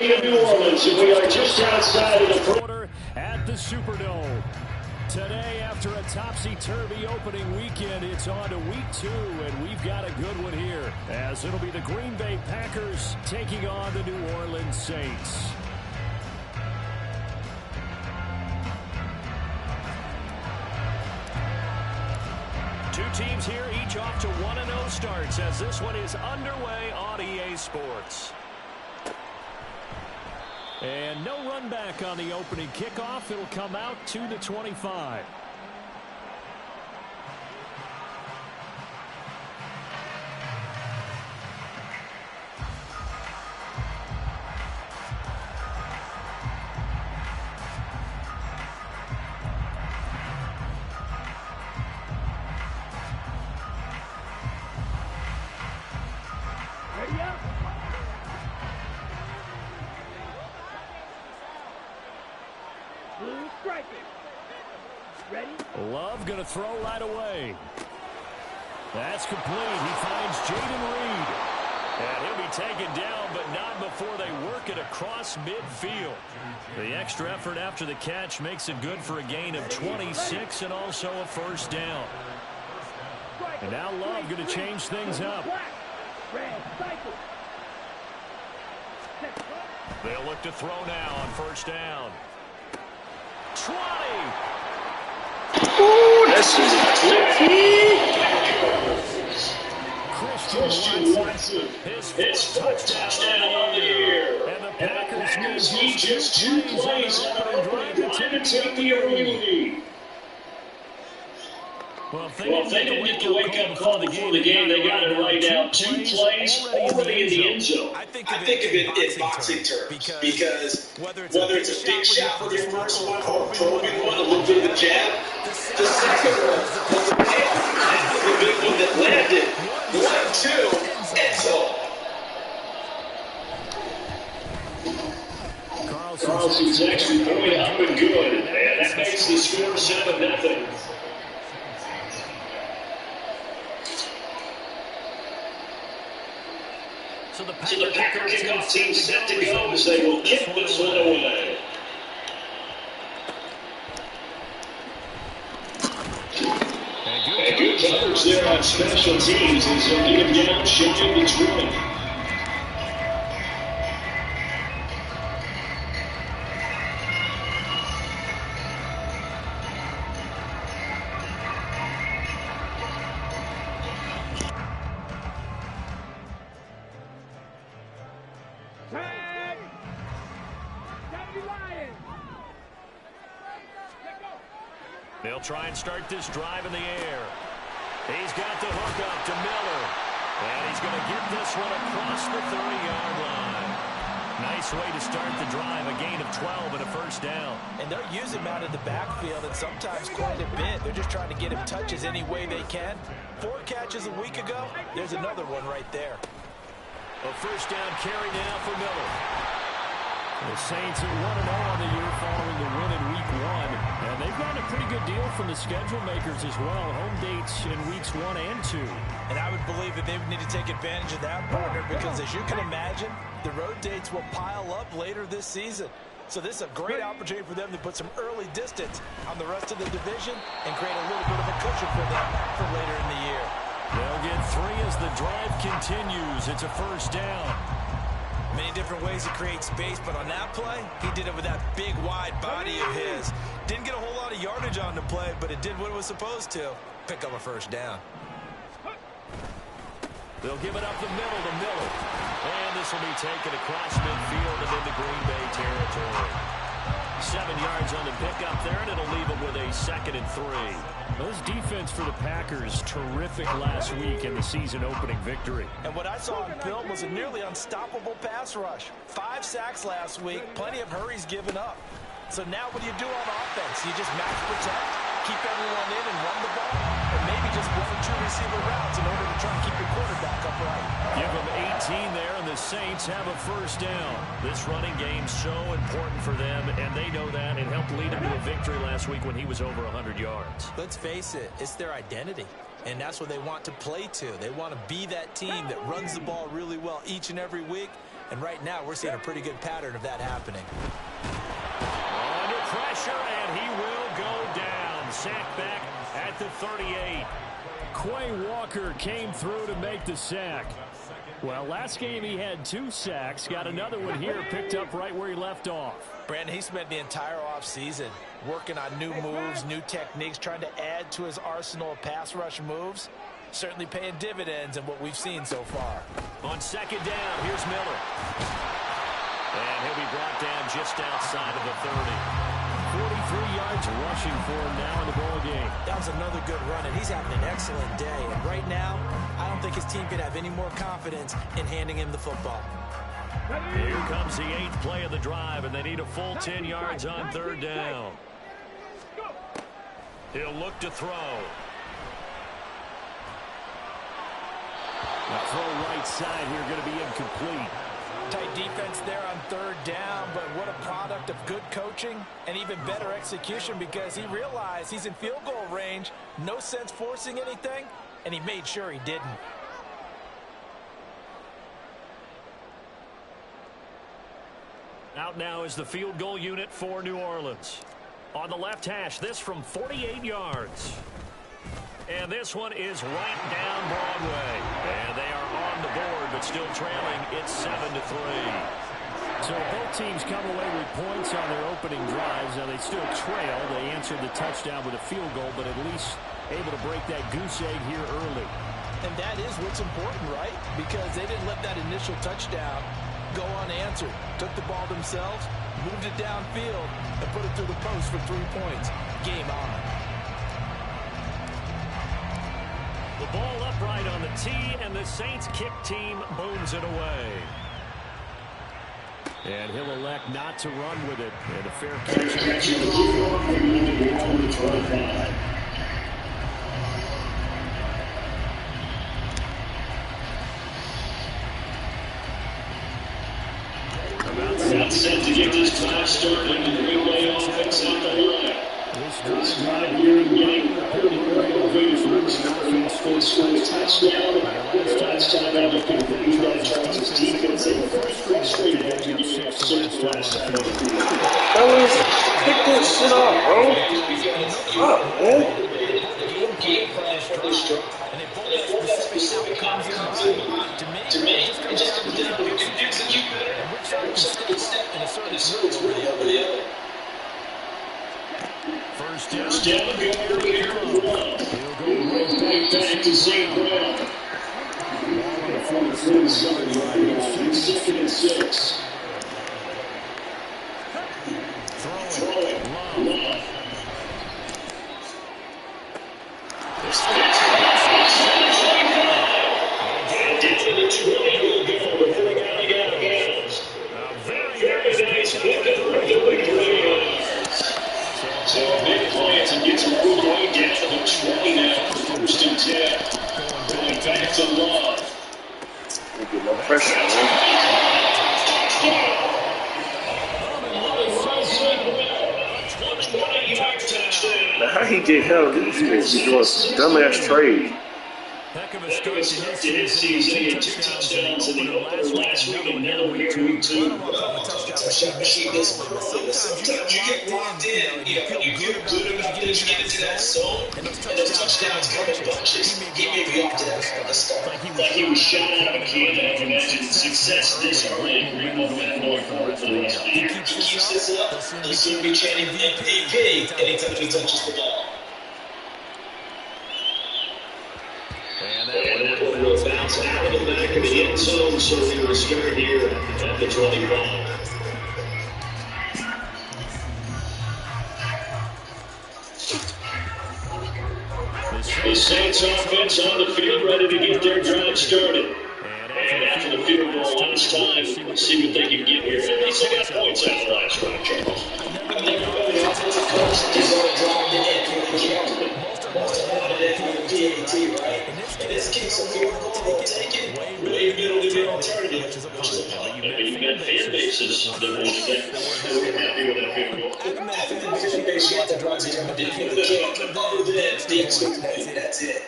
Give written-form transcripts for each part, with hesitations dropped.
In New Orleans, and we are just outside of the quarter at the Superdome. Today, after a topsy-turvy opening weekend, it's on to week 2, and we've got a good one here, as it'll be the Green Bay Packers taking on the New Orleans Saints. Two teams here, each off to 1-0 starts, as this one is underway on EA Sports. And no run back on the opening kickoff. It'll come out to the 25. Love going to throw right away. That's complete. He finds Jaden Reed. And he'll be taken down, but not before they work it across midfield. The extra effort after the catch makes it good for a gain of 26 and also a first down. And now Love going to change things up. They'll look to throw now on first down. 20. Ooh, this is Christian Watson. His fourth touchdown on the year. And the Packers need just 2 plays on an opening drive to take the early lead. Well, if they didn't get the wake-up call before the game, they got to write down 2 plays already in the end zone. I think of it in boxing terms because whether it's a big shot with your first one or a probing one, a little bit of a jab, the second one was a payoff. That's the big one that landed. 1-2, end zone. Carlson's extra point up and good, and that makes the score 7-0. So the Packer kickoff team set to go as they will kick this one away. And good coverage there on special teams as they'll get him down shy of the 20. They'll try and start this drive in the air. He's got the hook up to Miller. And he's going to get this one across the 30-yard line. Nice way to start the drive. A gain of 12 and a first down. And they'll use him out of the backfield and sometimes quite a bit. They're just trying to get him touches any way they can. 4 catches a week ago. There's another one right there. A first down carry now for Miller. The Saints are 1-0 on the year following the win in week 1. And they've gotten a pretty good deal from the schedule makers as well. Home dates in weeks 1 and 2. And I would believe that they would need to take advantage of that, partner, because as you can imagine, the road dates will pile up later this season. So this is a great opportunity for them to put some early distance on the rest of the division and create a little bit of a cushion for them for later in the year. They'll get 3 as the drive continues. It's a first down. Many different ways to create space, but on that play, he did it with that big, wide body of his. Didn't get a whole lot of yardage on the play, but it did what it was supposed to. Pick up a first down. They'll give it up the middle to Miller. And this will be taken across midfield and into Green Bay territory. 7 yards on the pickup there, and it'll leave them with a 2nd and 3. Those defense for the Packers, terrific last week in the season-opening victory. And what I saw on film was a nearly unstoppable pass rush. 5 sacks last week, plenty of hurries given up. So now what do you do on offense? You just match protect, keep everyone in and run the ball, or maybe just 1 or 2 receiver routes in order to try and keep your quarterback upright. Give them 18 there, and the Saints have a first down. This running game's so important for them, and they know that. It helped lead them to a victory last week when he was over 100 yards. Let's face it, it's their identity. And that's what they want to play to. They want to be that team that runs the ball really well each and every week. And right now, we're seeing a pretty good pattern of that happening. Under pressure, and he will go down. Sacked back at the 38. Quay Walker came through to make the sack. Well, last game he had 2 sacks. Got another one here, picked up right where he left off. Brandon, he spent the entire offseason working on new moves, new techniques, trying to add to his arsenal of pass rush moves. Certainly paying dividends in what we've seen so far. On second down, here's Miller. And he'll be brought down just outside of the 30. 43 yards rushing for him now in the ball game. That was another good run, and he's having an excellent day. And right now, I don't think his team could have any more confidence in handing him the football. Here comes the 8th play of the drive, and they need a full 10 yards on third down. He'll look to throw. The throw right side here going to be incomplete. Tight defense there on third down, but what a product of good coaching and even better execution, because he realized he's in field goal range. No sense forcing anything, and he made sure he didn't. Out now is the field goal unit for New Orleans. On the left hash, this from 48 yards. And this one is right down Broadway. And they are on the board, but still trailing. It's 7-3. So both teams come away with points on their opening drives. Now they still trail. They answered the touchdown with a field goal, but at least able to break that goose egg here early. And that is what's important, right? Because they didn't let that initial touchdown go unanswered. Took the ball themselves, moved it downfield, and put it through the post for 3 points. Game on. The ball upright on the tee, and the Saints kick team booms it away. And he'll elect not to run with it. And a fair catch. About set to get this drive started in the Green Bay offense on the line. This drive here in game, touchdown. Last time I looked at the defense, they were frustrated after giving up 6 last time. Fellas, pick this shit up, bro. Fuck, man. Game plan for this drive. And if all that specific outcomes in mind, to me, it just comes down to who can execute better. Which side can step in a certain switch over the other. First down. Go here. He'll go right back to St. Brown. Ball on the 47-yard line. 2nd and 6. Throwing. Love. So a big play to get some good going down to the 20 now. 1st and 10. Going back to Love. Get no pressure, man. Now, how he get held in this? He doing some dumbass trade. Heck of a start to his season. He had 2 touchdowns in the opener last week, and now here in week 2. Touchdown machine doesn't run. Sometimes you get locked in. When you feel good about things, you get into that zone, and those touchdowns come in bunches. He may be off to that kind of start. Like he was shot out of a cannon. Imagine success this early in Green Bay North for the rest of the year. He keeps this up, he'll soon be chanting MVP anytime he touches the ball. And that one will bounce out of the back of the end zone, so we restart here at the 25. The Saints offense on the field, ready to get their drive started. And after the field goal last time, let's see what they can get here. They still got points out of last drive, Charles. I think the offensive coach just dropped it in. Most of it on PAT, right? In this case, a field goal, they'll take it. Way middle to the alternative, which is a punt. But you've got fan bases that won't get happy with that field goal. After the fan base, you have to drive to the kick. Other than things, that's it.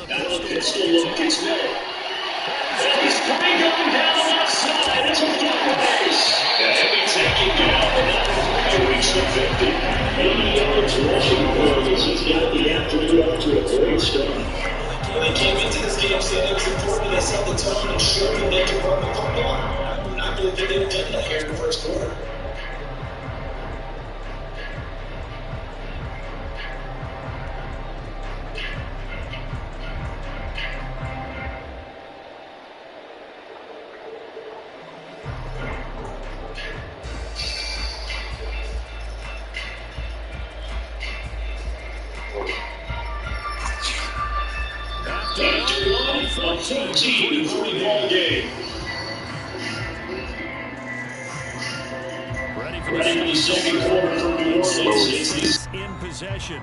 Out of the pistol look gets Miller. He's coming going down the left side. It's a full race. And he'll be taken down, but not before he reaches the 50. 80 yards rushing for him as he's got the afternoon off to a great start. When they came into this game saying it was important they set the tone and showed them they could run the football. I believe that they've done that here in the first quarter. A 14-3 ball game. Ready for the second quarter for New Orleans. In possession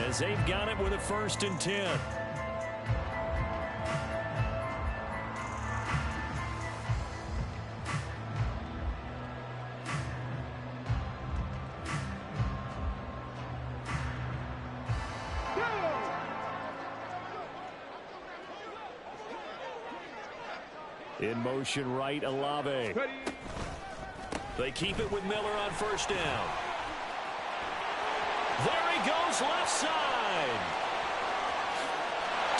as they've got it with a 1st and 10. In motion right, Olave. They keep it with Miller on 1st down. There he goes, left side.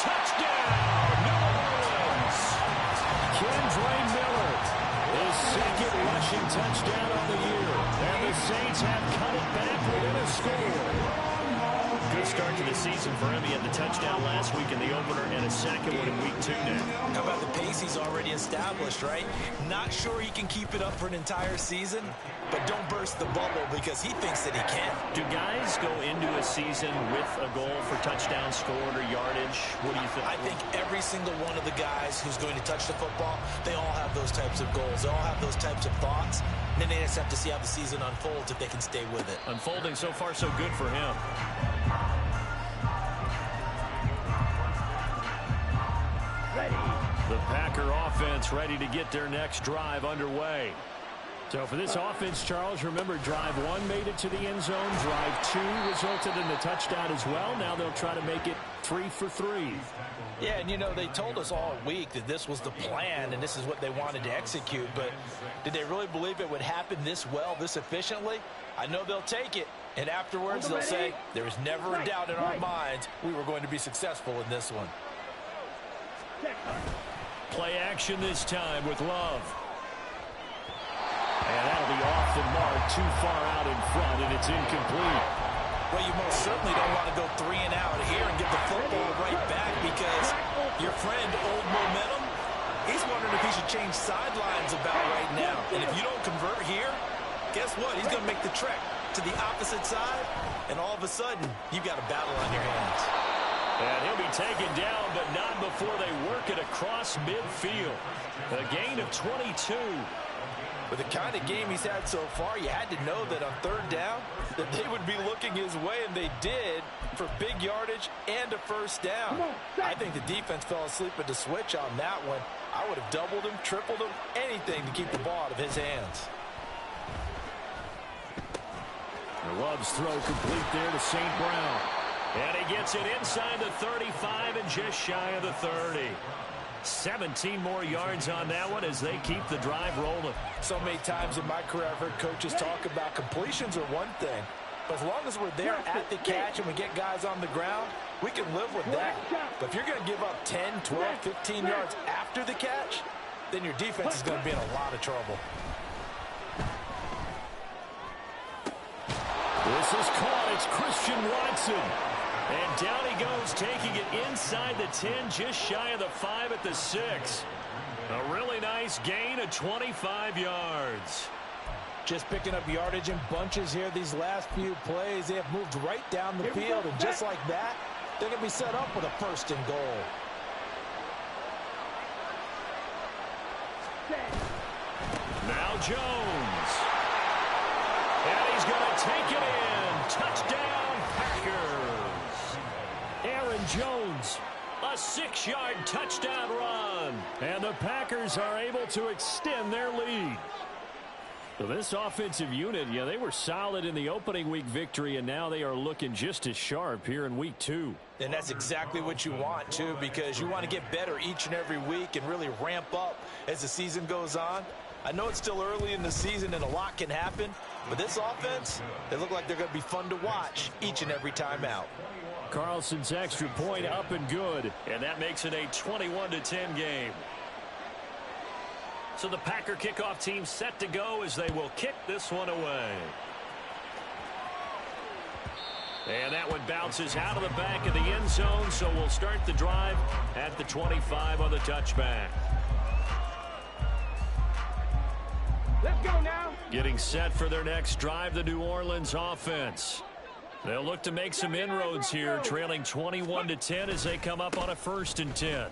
Touchdown, New Orleans. Kendre Miller, his 2nd rushing touchdown on the year. And the Saints have cut it back within a score. Good start to the season for him. He had the touchdown last week in the opener and a 2nd one in week 2 now. How about the pace he's already established, right? Not sure he can keep it up for an entire season, but don't burst the bubble because he thinks that he can. Do guys go into a season with a goal for touchdown scored or yardage? What do you think? I think every single one of the guys who's going to touch the football, they all have those types of goals. They all have those types of thoughts. And then they just have to see how the season unfolds if they can stay with it. Unfolding so far so good for him. The Packer offense ready to get their next drive underway. So for this offense, Charles, remember drive 1 made it to the end zone. Drive 2 resulted in a touchdown as well. Now they'll try to make it 3 for 3. Yeah, and you know, they told us all week that this was the plan and this is what they wanted to execute. But did they really believe it would happen this well, this efficiently? I know they'll take it. And afterwards they'll say, there was never a doubt in our minds we were going to be successful in this one. Play action this time with Love. And that'll be off the mark, too far out in front, and it's incomplete. Well, you most certainly don't want to go 3 and out here and get the football right back because your friend, Old Momentum, he's wondering if he should change sidelines about right now. And if you don't convert here, guess what? He's going to make the trek to the opposite side, and all of a sudden, you've got a battle on your hands. And he'll be taken down, but not before they work it across midfield. A gain of 22. With the kind of game he's had so far, you had to know that on 3rd down, that they would be looking his way, and they did, for big yardage and a 1st down. I think the defense fell asleep at the switch on that one. I would have doubled him, tripled him, anything to keep the ball out of his hands. Love's throw complete there to St. Brown. And he gets it inside the 35 and just shy of the 30. 17 more yards on that one as they keep the drive rolling. So many times in my career I've heard coaches talk about completions are one thing, but as long as we're there at the catch and we get guys on the ground, we can live with that. But if you're going to give up 10, 12, 15 yards after the catch, then your defense is going to be in a lot of trouble. This is caught. It's Christian Watson. And down he goes, taking it inside the 10, just shy of the 5 at the 6. A really nice gain of 25 yards. Just picking up yardage in bunches here these last few plays. They have moved right down the field, and just like that, they're going to be set up with a 1st and goal. Now Jones. And he's going to take it in. Touchdown, Packers. Aaron Jones, a 6-yard touchdown run. And the Packers are able to extend their lead. So this offensive unit, yeah, they were solid in the opening week victory, and now they are looking just as sharp here in week 2. And that's exactly what you want, too, because you want to get better each and every week and really ramp up as the season goes on. I know it's still early in the season and a lot can happen, but this offense, they look like they're going to be fun to watch each and every time out. Carlson's extra point up and good, and that makes it a 21-10 game. So the Packer kickoff team set to go as they will kick this one away. And that one bounces out of the back of the end zone, so we'll start the drive at the 25 on the touchback. Let's go now. Getting set for their next drive, the New Orleans offense. They'll look to make some inroads here, trailing 21-10 as they come up on a 1st and 10.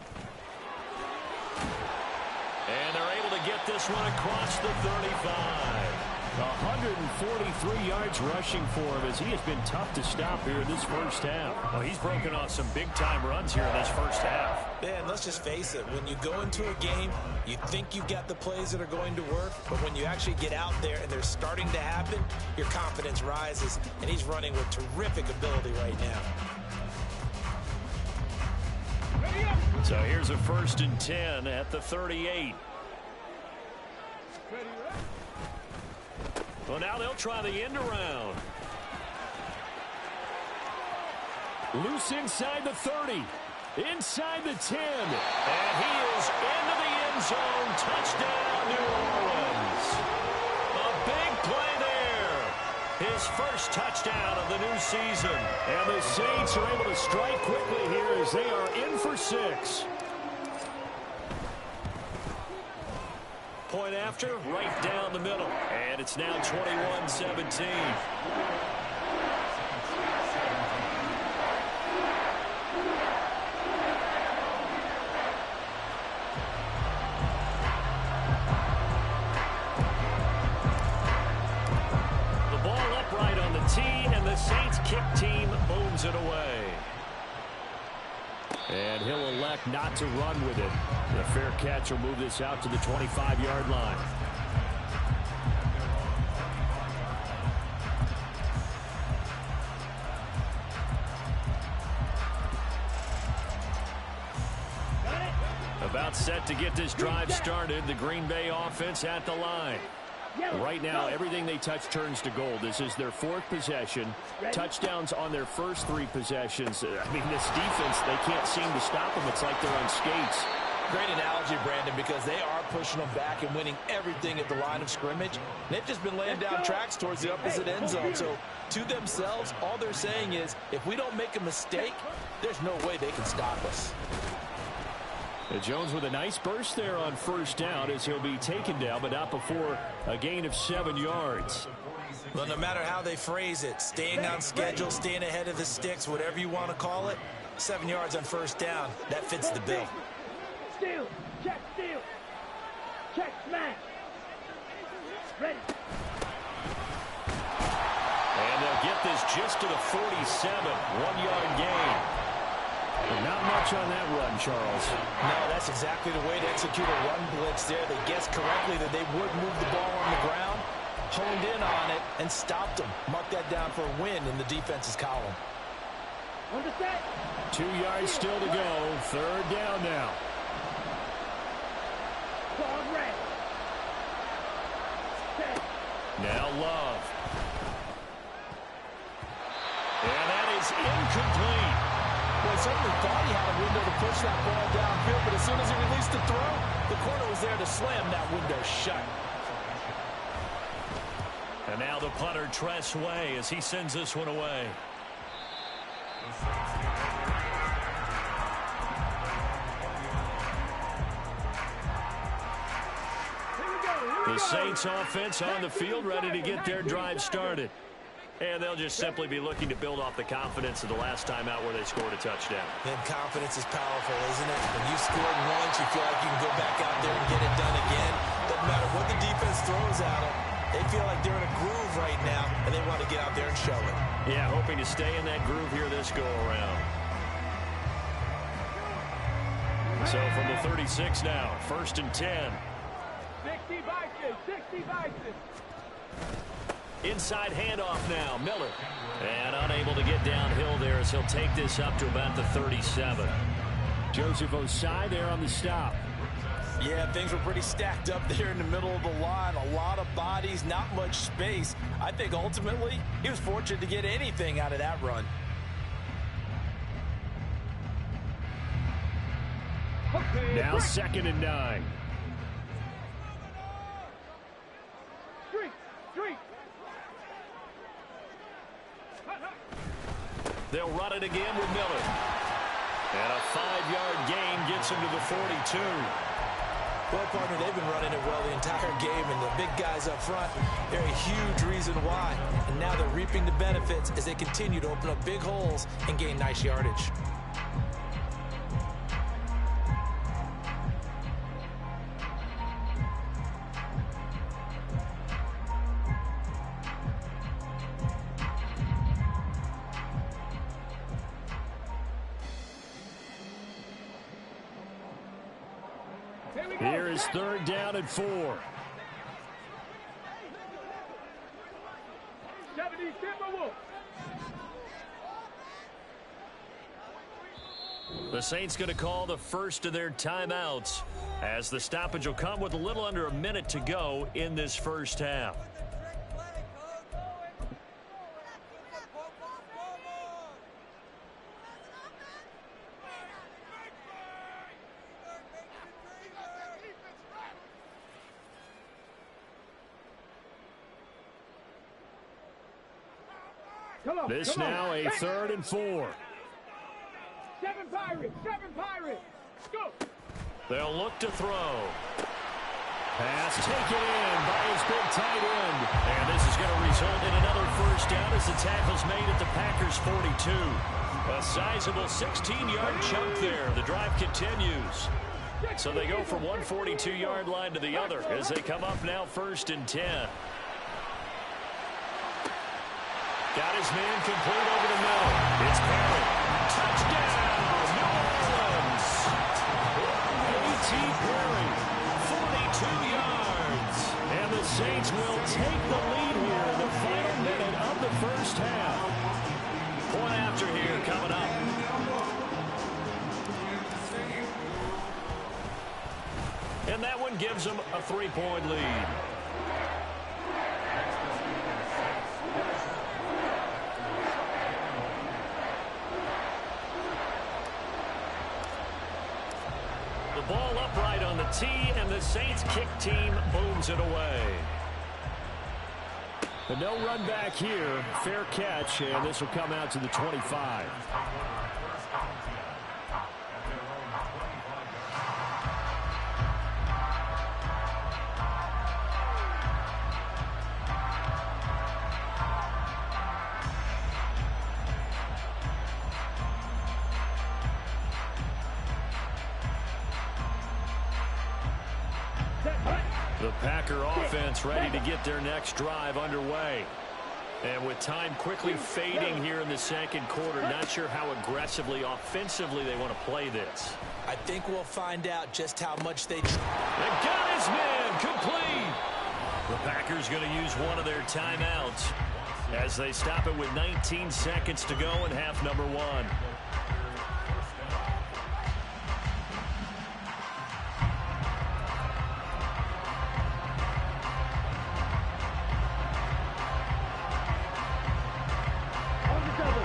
And they're able to get this one across the 35. 143 yards rushing for him as he has been tough to stop here in this first half. Well, he's broken off some big-time runs here in this first half. Yeah, and let's just face it. When you go into a game, you think you've got the plays that are going to work, but when you actually get out there and they're starting to happen, your confidence rises, and he's running with terrific ability right now. So here's a 1st and 10 at the 38. Well, now they'll try the end around. Loose inside the 30. Inside the 10. And he is into the end zone. Touchdown, New Orleans. A big play there. His first touchdown of the new season. And the Saints are able to strike quickly here as they are in for 6. Point after, right down the middle. And it's now 21-17. The ball upright on the tee, and the Saints kick team booms it away. And he'll elect not to run with it. The fair catch will move this out to the 25-yard line. About set to get this drive started. The Green Bay offense at the line. Right now, everything they touch turns to gold. This is their 4th possession. Touchdowns on their first 3 possessions. I mean, this defense, they can't seem to stop them. It's like they're on skates. Great analogy, Brandon, because they are pushing them back and winning everything at the line of scrimmage. They've just been laying down tracks towards the opposite end zone. So, to themselves, all they're saying is, if we don't make a mistake, there's no way they can stop us. Jones with a nice burst there on 1st down as he'll be taken down, but not before a gain of 7 yards. Well, no matter how they phrase it, staying on schedule, staying ahead of the sticks, whatever you want to call it, 7 yards on 1st down, that fits the bill. Steal, check, smash. Ready. And they'll get this just to the 47, 1-yard gain. Not much on that run, Charles. No, that's exactly the way to execute a run blitz there. They guessed correctly that they would move the ball on the ground, honed in on it, and stopped them. Mark that down for a win in the defense's column. 2 yards still to go. 3rd down now. Now Love. And that is incomplete. Well, certainly thought he had a window to push that ball downfield, but as soon as he released the throw, the corner was there to slam that window shut. And now the punter, Tress Way, as he sends this one away. The Saints offense on the field, ready to get their drive started. And they'll just simply be looking to build off the confidence of the last time out where they scored a touchdown. And confidence is powerful, isn't it? When you scored once, you feel like you can go back out there and get it done again. Doesn't matter what the defense throws at them. They feel like they're in a groove right now, and they want to get out there and show it. Yeah, hoping to stay in that groove here this go-around. So from the 36 now, 1st and 10. 60 Vikings, 60 Vikings. Inside handoff now, Miller. And unable to get downhill there as he'll take this up to about the 37. Joseph Ossai there on the stop. Yeah, things were pretty stacked up there in the middle of the line. A lot of bodies, not much space. I think ultimately he was fortunate to get anything out of that run. Okay, now 2nd and 9. They'll run it again with Miller. And a 5-yard gain gets him to the 42. Well, partner, they've been running it well the entire game, and the big guys up front, they're a huge reason why. And now they're reaping the benefits as they continue to open up big holes and gain nice yardage. Here is 3rd down and 4. The Saints going to call the first of their timeouts as the stoppage will come with a little under a minute to go in this first half. This now a 3rd and 4. 7 Pirates! 7 Pirates! Go! They'll look to throw. Pass taken in by his big tight end. And this is going to result in another first down as the tackle's made at the Packers' 42. A sizable 16-yard chunk there. The drive continues. So they go from one 42-yard line to the other as they come up now 1st and 10. Got his man complete over the middle. It's Perry. Touchdown, New Orleans. A.T. Perry, 42 yards. And the Saints will take the lead here in the final minute of the first half. Point after here coming up. And that one gives them a 3-point lead. Ball upright on the tee, and the Saints kick team booms it away. But no run back here. Fair catch, and this will come out to the 25. The Packer offense ready to get their next drive underway. And with time quickly fading here in the 2nd quarter, not sure how aggressively, offensively they want to play this. I think we'll find out just how much they... They got his man complete. The Packers going to use one of their timeouts as they stop it with 19 seconds to go in half number 1.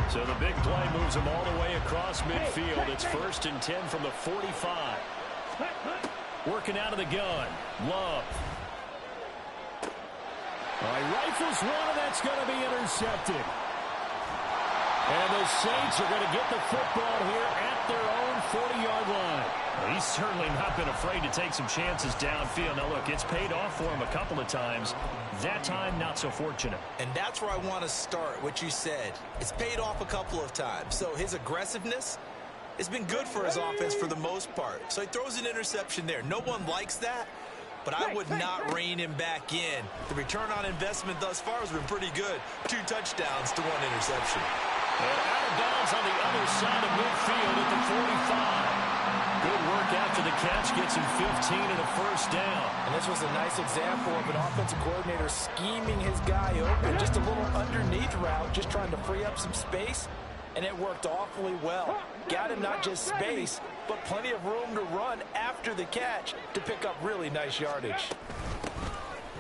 So the big play moves them all the way across midfield. It's 1st and 10 from the 45. Working out of the gun. Love. All right, rifles one, and that's going to be intercepted. And the Saints are going to get the football here at their own 40-yard line. He's certainly not been afraid to take some chances downfield. Now, look, it's paid off for him a couple of times. That time, not so fortunate. And that's where I want to start, what you said. It's paid off a couple of times. So his aggressiveness has been good for his offense for the most part. So he throws an interception there. No one likes that, but I would not rein him back in. The return on investment thus far has been pretty good. 2 touchdowns to 1 interception. And out of bounds on the other side of midfield at the 45. Good work after the catch. Gets him 15 and a first down. And this was a nice example of an offensive coordinator scheming his guy open. Just a little underneath route, just trying to free up some space. And it worked awfully well. Got him not just space, but plenty of room to run after the catch to pick up really nice yardage.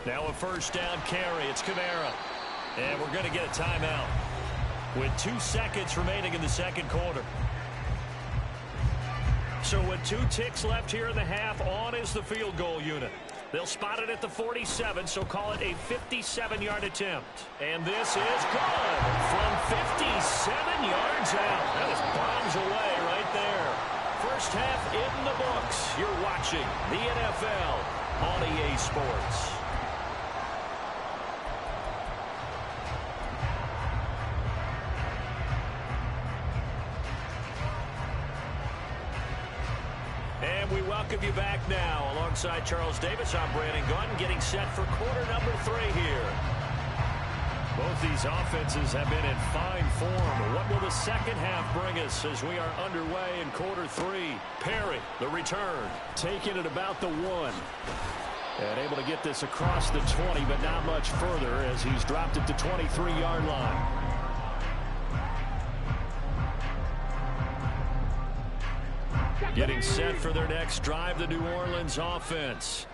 Now a first down carry. It's Kamara. And we're going to get a timeout with 2 seconds remaining in the second quarter. So with 2 ticks left here in the half, on is the field goal unit. They'll spot it at the 47, so call it a 57-yard attempt. And this is good from 57 yards out. That is bombs away right there. First half in the books. You're watching the NFL on EA Sports. And we welcome you back now. Alongside Charles Davis, I'm Brandon Gunn, getting set for quarter number 3 here. Both these offenses have been in fine form. What will the second half bring us as we are underway in quarter 3? Perry, the return, taking it about the 1. And able to get this across the 20, but not much further as he's dropped it to 23-yard line. Getting set for their next drive, the New Orleans offense.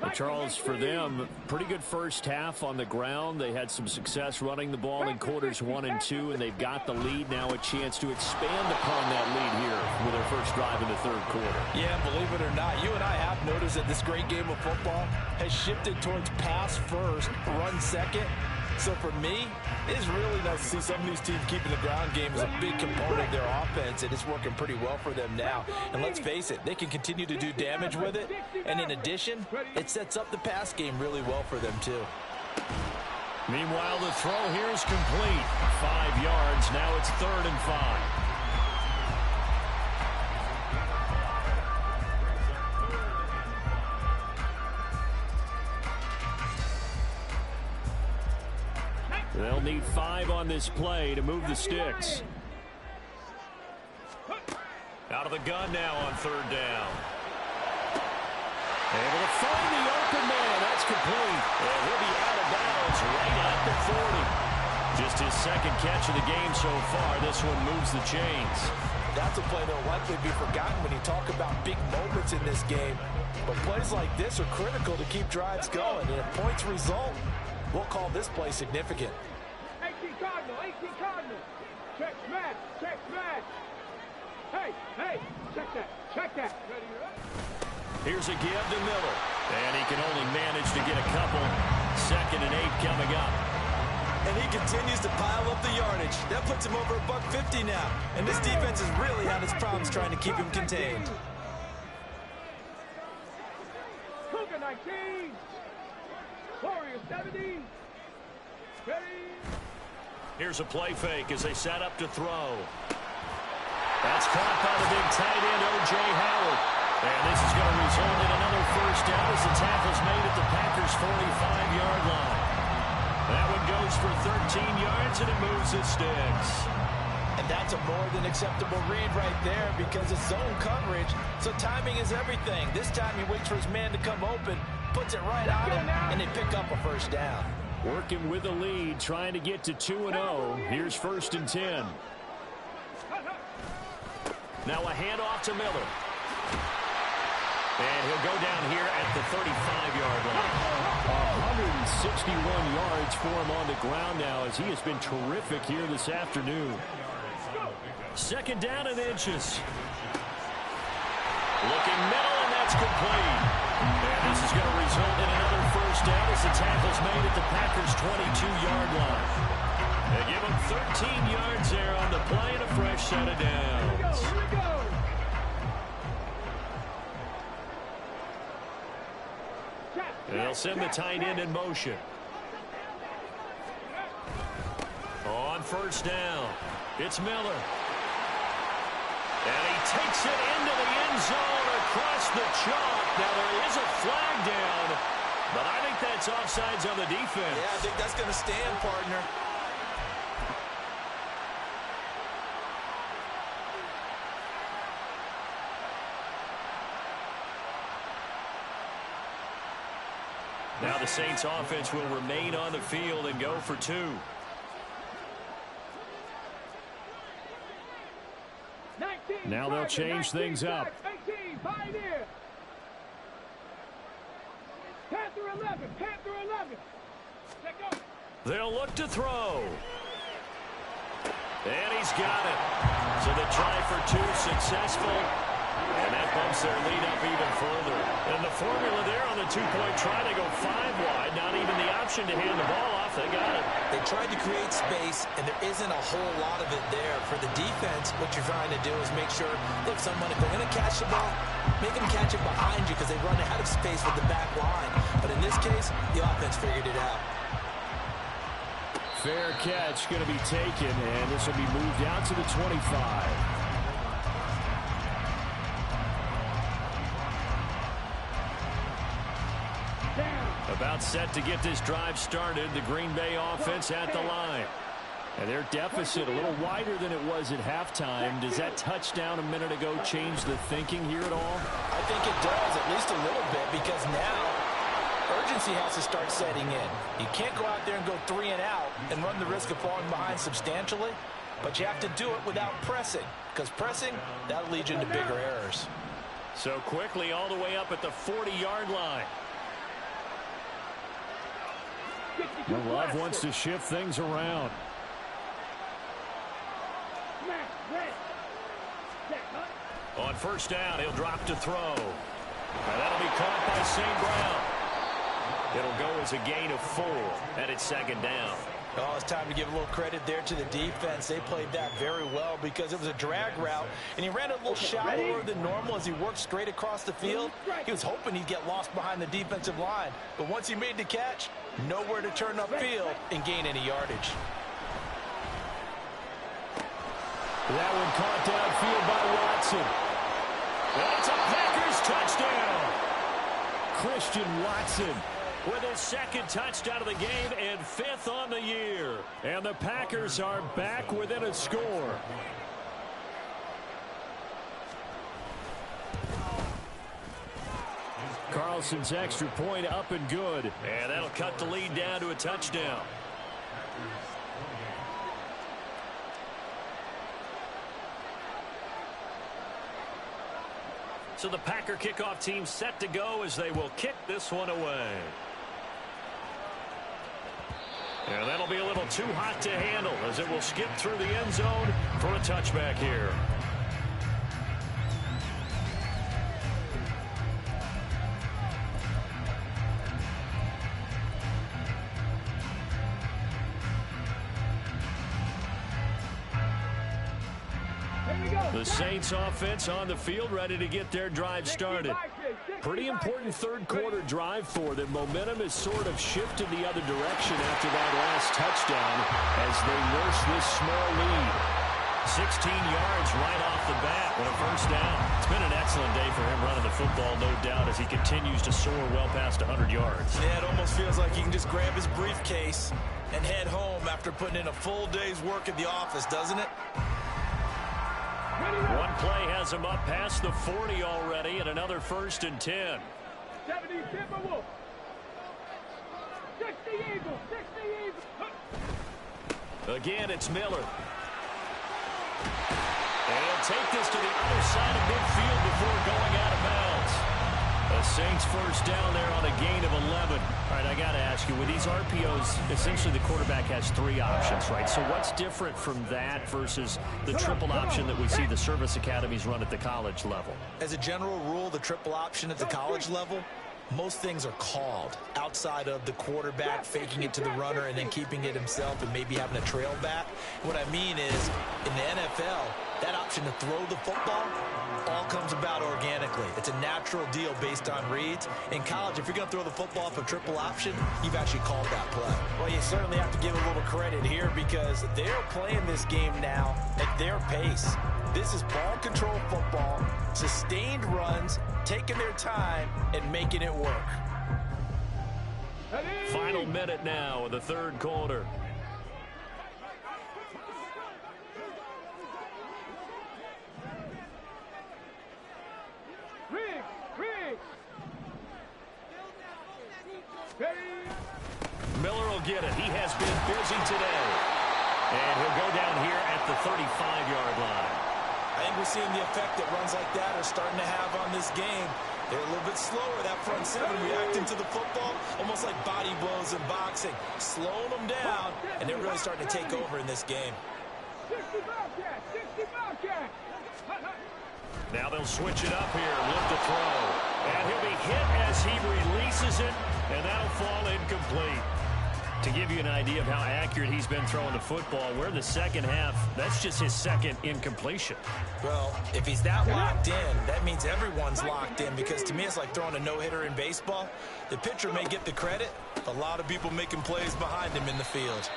And Charles, for them, pretty good first half on the ground. They had some success running the ball in quarters 1 and 2, and they've got the lead now, a chance to expand upon that lead here with their first drive in the third quarter. Yeah, believe it or not, you and I have noticed that this great game of football has shifted towards pass first, run second. So for me, it's really nice to see some of these teams keeping the ground game as a big component of their offense, and it's working pretty well for them now. And let's face it, they can continue to do damage with it. And in addition, it sets up the pass game really well for them too. Meanwhile, the throw here is complete. 5 yards. Now it's 3rd and 5. They'll need 5 on this play to move the sticks. Out of the gun now on 3rd down. Able to find the open man. That's complete. And he'll be out of bounds right at the 40. Just his second catch of the game so far. This one moves the chains. That's a play that'll likely be forgotten when you talk about big moments in this game. But plays like this are critical to keep drives going. And if points result, we'll call this play significant. 18 Cardinal, 18 Cardinal. Check smash, check smash. Hey, check that. Ready, right? Here's a give to Miller. And he can only manage to get a couple. 2nd and 8 coming up. And he continues to pile up the yardage. That puts him over $150 now. And this defense has really had its problems trying to keep him contained. Cougar 19. Warrior 70. Ready. Here's a play fake as they set up to throw. That's caught by the big tight end, O.J. Howard. And this is going to result in another first down as the tackle's made at the Packers' 45-yard line. That one goes for 13 yards, and it moves the sticks. And that's a more than acceptable read right there because it's zone coverage, so timing is everything. This time he waits for his man to come open, puts it right on him, and they pick up a first down. Working with the lead, trying to get to 2-0. Here's 1st and 10. Now a handoff to Miller. And he'll go down here at the 35-yard line. 161 yards for him on the ground now as he has been terrific here this afternoon. 2nd down and inches. Looking middle, and that's complete. And this is going to result in another first down as the tackle's made at the Packers' 22-yard line. They give him 13 yards there on the play and a fresh set of downs. Here we go. They'll send the tight end in motion. On 1st down, it's Miller. And he takes it into the end zone across the chalk. Now there is a flag down, but I think that's offsides on the defense. Yeah, I think that's going to stand, partner. Now the Saints offense will remain on the field and go for 2. 19, Now they'll change things up. 18, Pioneer. Panther 11, Panther 11. Let go. They'll look to throw. And he's got it. So the try for 2 successful. And that bumps their lead up even further. And the formula there on the 2-point try, they go 5 wide. Not even the option to hand the ball off. They got it. They tried to create space, and there isn't a whole lot of it there. For the defense, what you're trying to do is make sure that if they're going to catch the ball, make them catch it behind you because they run ahead of space with the back line. But in this case, the offense figured it out. Fair catch going to be taken, and this will be moved out to the 25. About set to get this drive started. The Green Bay offense at the line. And their deficit a little wider than it was at halftime. Does that touchdown a minute ago change the thinking here at all? I think it does, at least a little bit, because now urgency has to start setting in. You can't go out there and go 3 and out and run the risk of falling behind substantially, but you have to do it without pressing, because pressing, that'll lead you into bigger errors. So quickly all the way up at the 40-yard line. Love wants to shift things around. On first down, he'll drop to throw. And that'll be caught by St. Brown. It'll go as a gain of 4, and it's 2nd down. Oh, it's time to give a little credit there to the defense. They played that very well because it was a drag route, and he ran a little shallower than normal as he worked straight across the field. He was hoping he'd get lost behind the defensive line, but once he made the catch, nowhere to turn upfield and gain any yardage. That one caught downfield by Watson. That's a Packers touchdown. Christian Watson with his 2nd touchdown of the game and 5th on the year. And the Packers are back within a score. Carlson's extra point up and good. And that'll cut the lead down to a touchdown. So the Packer kickoff team set to go as they will kick this one away. And that'll be a little too hot to handle as it will skip through the end zone for a touchback here. The Saints offense on the field ready to get their drive started. Pretty important third-quarter drive for them. Momentum has sort of shifted the other direction after that last touchdown as they nurse this small lead. 16 yards right off the bat with a first down. It's been an excellent day for him running the football, no doubt, as he continues to soar well past 100 yards. Yeah, it almost feels like he can just grab his briefcase and head home after putting in a full day's work at the office, doesn't it? One play has him up past the 40 already, and another 1st and 10. 70 Timberwolves. 60 Eagles. 60 Eagles. Again, it's Miller. And he'll take this to the other side of midfield before going out of bounds. The Saints first down there on a gain of 11. All right, I got to ask you, with these RPOs, essentially the quarterback has 3 options, right? So what's different from that versus the triple option that we see the service academies run at the college level? As a general rule, the triple option at the college level, most things are called outside of the quarterback faking it to the runner and then keeping it himself and maybe having a trail back. What I mean is, in the NFL, that option to throw the football all comes about organically. It's a natural deal based on reads. In college, if you're going to throw the football for triple option, you've actually called that play. Well, you certainly have to give a little credit here because they're playing this game now at their pace. This is ball control football, sustained runs, taking their time, and making it work. Final minute now of the third quarter. Miller will get it. He has been busy today. And he'll go down here at the 35-yard line. I think we're seeing the effect that runs like that are starting to have on this game. They're a little bit slower, that front seven, reacting to the football, almost like body blows in boxing, slowing them down, and they're really starting to take over in this game. 60 Bobcat, 60 Bobcat. Now they'll switch it up here, look to throw. And he'll be hit as he releases it, and that'll fall incomplete. To give you an idea of how accurate he's been throwing the football, we're in the second half. That's just his second incompletion. Well, if he's that locked in, that means everyone's locked in, because to me it's like throwing a no-hitter in baseball. The pitcher may get the credit, a lot of people making plays behind him in the field.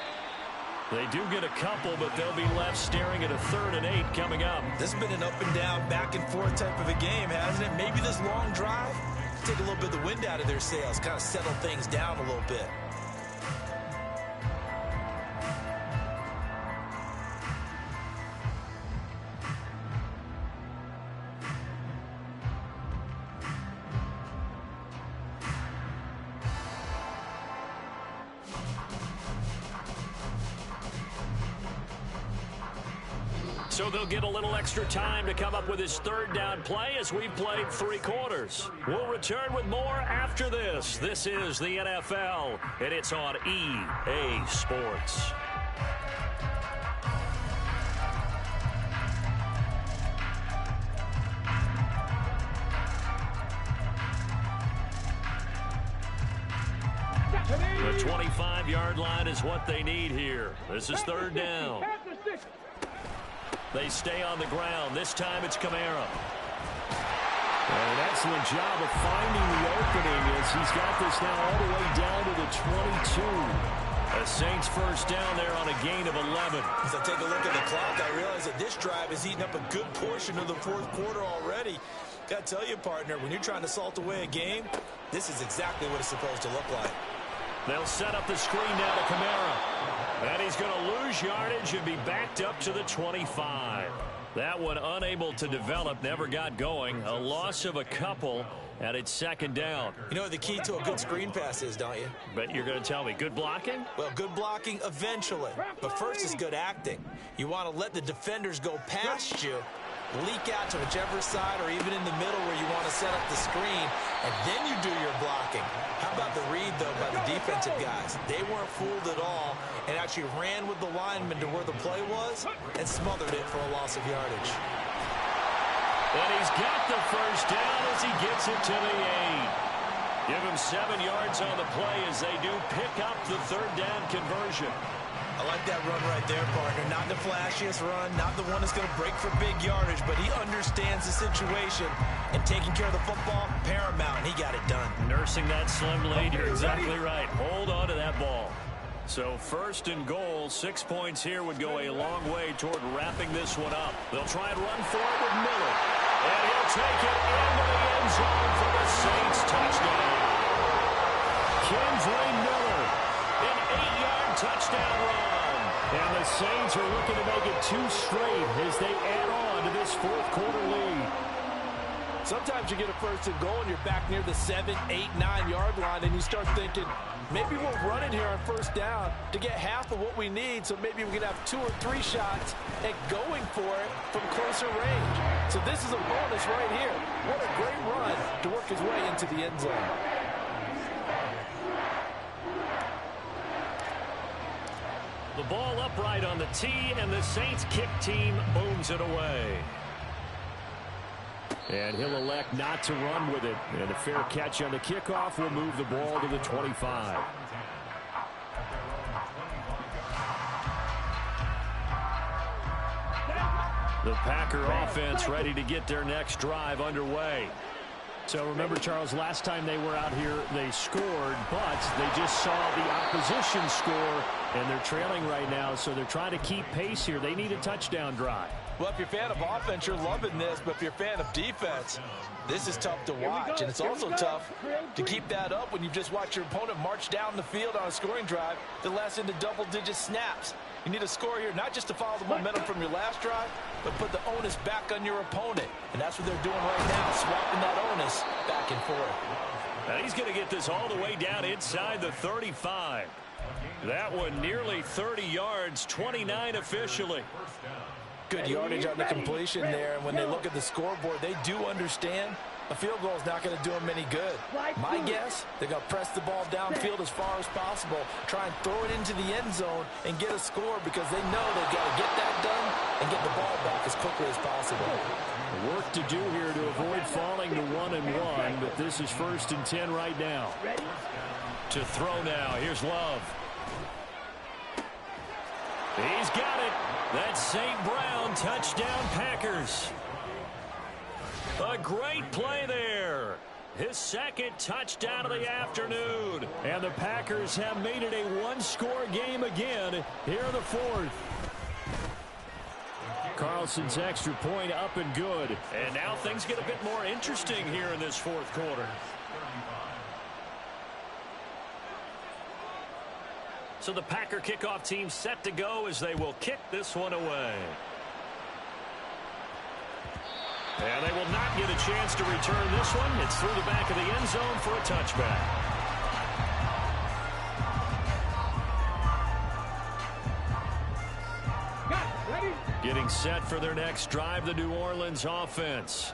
They do get a couple, but they'll be left staring at a 3rd and 8 coming up. This has been an up and down, back and forth type of a game, hasn't it? Maybe this long drive, take a little bit of the wind out of their sails, kind of settle things down a little bit. So they'll get a little extra time to come up with his 3rd down play as we've played 3 quarters. We'll return with more after this. This is the NFL, and it's on EA Sports. The 25-yard line is what they need here. This is 3rd down. They stay on the ground. This time it's Kamara. An excellent job of finding the opening as he's got this now all the way down to the 22. A Saints first down there on a gain of 11. As I take a look at the clock, I realize that this drive has eaten up a good portion of the 4th quarter already. Got to tell you, partner, when you're trying to salt away a game, this is exactly what it's supposed to look like. They'll set up the screen now to Kamara. And he's going to lose yardage and be backed up to the 25. That one unable to develop, never got going. A loss of a couple, and it's 2nd down. You know what the key to a good screen pass is, don't you? But you're going to tell me, good blocking? Well, good blocking eventually. But first is good acting. You want to let the defenders go past you, leak out to whichever side or even in the middle where you want to set up the screen, and then you do your blocking. How about the read, though, by the defensive guys? They weren't fooled at all and actually ran with the lineman to where the play was and smothered it for a loss of yardage. And he's got the first down as he gets it to the 8. Give him 7 yards on the play as they do pick up the 3rd down conversion. I like that run right there, partner. Not the flashiest run, not the one that's going to break for big yardage, but he understands the situation, and taking care of the football, paramount. He got it done. Nursing that slim lead, you're exactly right. Hold on to that ball. So 1st and goal, 6 points here would go a long way toward wrapping this one up. They'll try and run for it with Miller. And he'll take it into the end zone for the Saints touchdown. Kendre Miller, an 8-yard touchdown run. And the Saints are looking to make it 2 straight as they add on to this 4th quarter lead. Sometimes you get a 1st and goal and you're back near the 7, 8, 9-yard line, and you start thinking, maybe we'll run it here on 1st down to get half of what we need, so maybe we can have 2 or 3 shots at going for it from closer range. So this is a bonus right here. What a great run to work his way into the end zone. The ball upright on the tee, and the Saints kick team booms it away. And he'll elect not to run with it. And a fair catch on the kickoff will move the ball to the 25. The Packer offense ready to get their next drive underway. So remember, Charles, last time they were out here, they scored, but they just saw the opposition score, and they're trailing right now, so they're trying to keep pace here. They need a touchdown drive. Well, if you're a fan of offense, you're loving this, but if you're a fan of defense, this is tough to watch, and it's also tough to keep that up when you've just watched your opponent march down the field on a scoring drive that lasts into double-digit snaps. You need a score here, not just to follow the momentum from your last drive, but put the onus back on your opponent. And that's what they're doing right now, swapping that onus back and forth. And he's going to get this all the way down inside the 35. That one nearly 30 yards, 29 officially. Good yardage on the completion there. And when they look at the scoreboard, they do understand a field goal is not going to do them any good. My guess, they're going to press the ball downfield as far as possible, try and throw it into the end zone and get a score because they know they've got to get that done and get the ball back as quickly as possible. Work to do here to avoid falling to 1-1, but this is 1st and 10 right now. To throw now, here's Love. He's got it. That's St. Brown, touchdown Packers. A great play there. His second touchdown of the afternoon. And the Packers have made it a one-score game again here in the 4th. Carlson's extra point up and good. And now things get a bit more interesting here in this 4th quarter. So the Packer kickoff team set to go as they will kick this one away. And they will not get a chance to return this one. It's through the back of the end zone for a touchback. Getting set for their next drive, the New Orleans offense.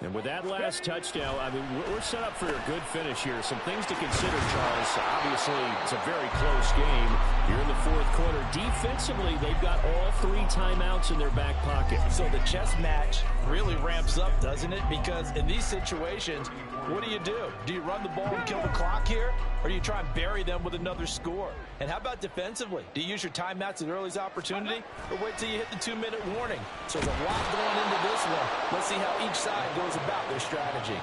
And with that last touchdown, I mean, we're set up for a good finish here. Some things to consider, Charles. Obviously, it's a very close game. Here in the 4th quarter, defensively, they've got all 3 timeouts in their back pocket. So the chess match really ramps up, doesn't it? Because in these situations, what do? Do you run the ball and kill the clock here? Or do you try and bury them with another score? And how about defensively? Do you use your timeouts at early's opportunity? Or wait till you hit the 2-minute warning? So there's a lot going into this one. Let's see how each side goes about their strategy.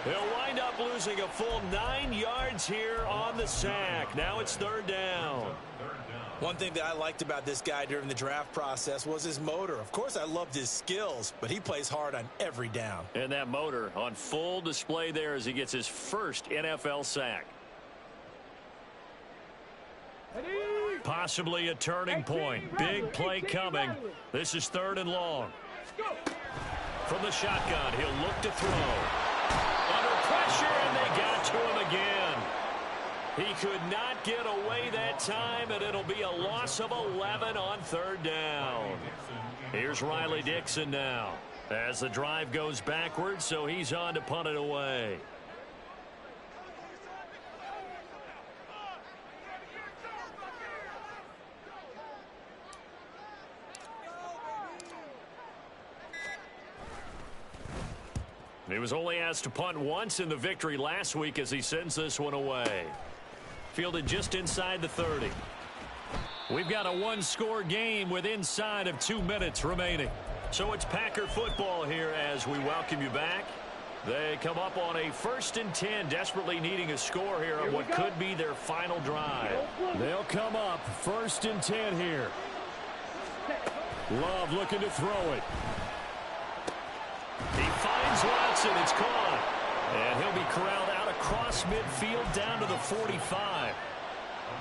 They'll wind up losing a full 9 yards here on the sack. Now it's 3rd down. One thing that I liked about this guy during the draft process was his motor. Of course, I loved his skills, but he plays hard on every down. And that motor on full display there as he gets his first NFL sack. Possibly a turning point. Big play coming. This is 3rd and long. From the shotgun, he'll look to throw. Under pressure, and they got to him again. He could not get away that time, and it'll be a loss of 11 on 3rd down. Here's Riley Dixon now as the drive goes backwards, so he's on to punt it away. He was only asked to punt once in the victory last week as he sends this one away. Fielded just inside the 30. We've got a one-score game with inside of 2 minutes remaining. So it's Packer football here as we welcome you back. They come up on a 1st and 10, desperately needing a score here on what could be their final drive. They'll come up 1st and 10 here. Love looking to throw it. He finds Watson. It's caught. And he'll be corralled out across midfield down to the 45.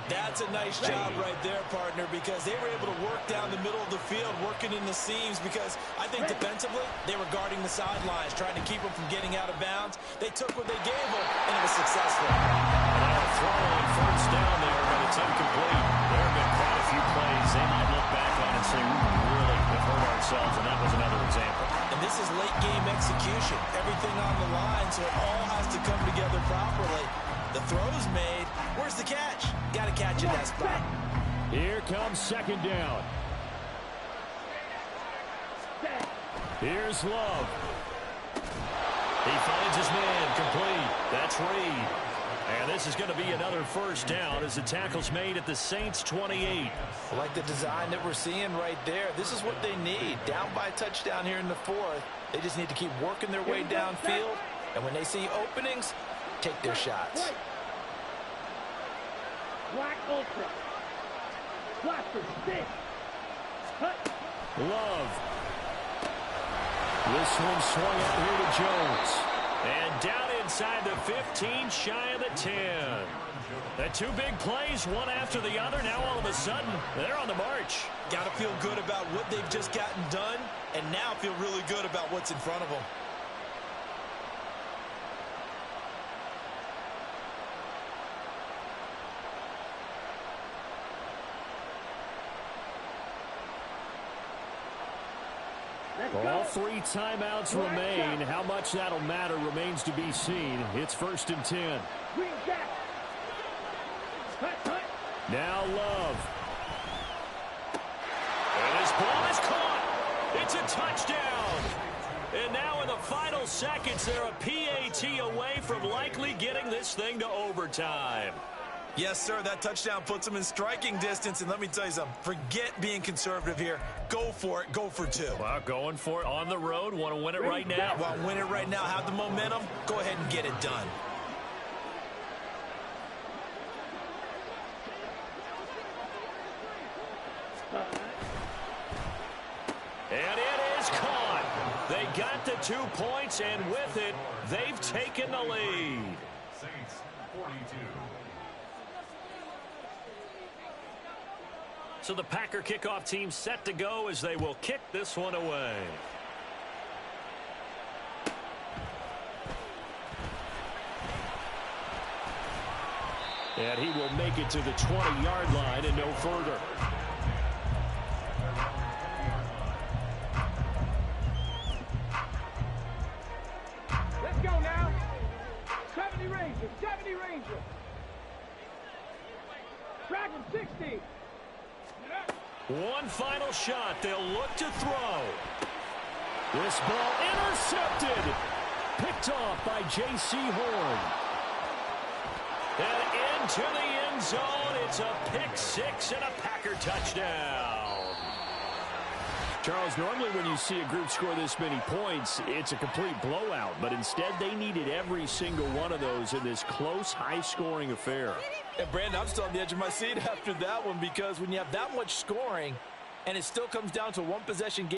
That's a nice job right there, partner, because they were able to work down the middle of the field, working in the seams, because I think defensively they were guarding the sidelines, trying to keep them from getting out of bounds. They took what they gave them, and it was successful. And a throw on 1st down there, but it's incomplete. There have been quite a few plays they might look back on and say, we really have hurt ourselves, and that was another example. And this is late-game execution. Everything on the line, so it all has to come together properly. The throw's made. Where's the catch? Got to catch in that spot. Here comes 2nd down. Here's Love. He finds his man complete. That's Reed. And this is going to be another 1st down as the tackle's made at the Saints 28. I like the design that we're seeing right there. This is what they need. Down by a touchdown here in the 4th. They just need to keep working their way downfield. And when they see openings, take their shots. Black Ultra. Blaster, stick. Love. This one swung out here to Jones. And down inside the 15, shy of the 10. The 2 big plays, one after the other. Now all of a sudden, they're on the march. Got to feel good about what they've just gotten done, and now feel really good about what's in front of them. All 3 timeouts remain. How much that'll matter remains to be seen. It's 1st and 10. Now Love. And his ball is caught. It's a touchdown. And now in the final seconds, they're a PAT away from likely getting this thing to overtime. Yes, sir, that touchdown puts them in striking distance. And let me tell you something, forget being conservative here. Go for it. Go for 2. Well, going for it on the road. Want to win it right now. Want to win it right now. Have the momentum. Go ahead and get it done. And it is caught. They got the 2 points, and with it, they've taken the lead. Saints 42. So the Packer kickoff team set to go as they will kick this one away. And he will make it to the 20-yard line and no further. Let's go now. 70 Rangers, 70 Rangers. Dragon 60. One final shot. They'll look to throw. This ball intercepted. Picked off by J.C. Horn. And into the end zone. It's a pick 6 and a Packer touchdown. Charles, normally when you see a group score this many points, it's a complete blowout. But instead, they needed every single one of those in this close, high-scoring affair. And Brandon, I'm still on the edge of my seat after that one, because when you have that much scoring and it still comes down to one possession game,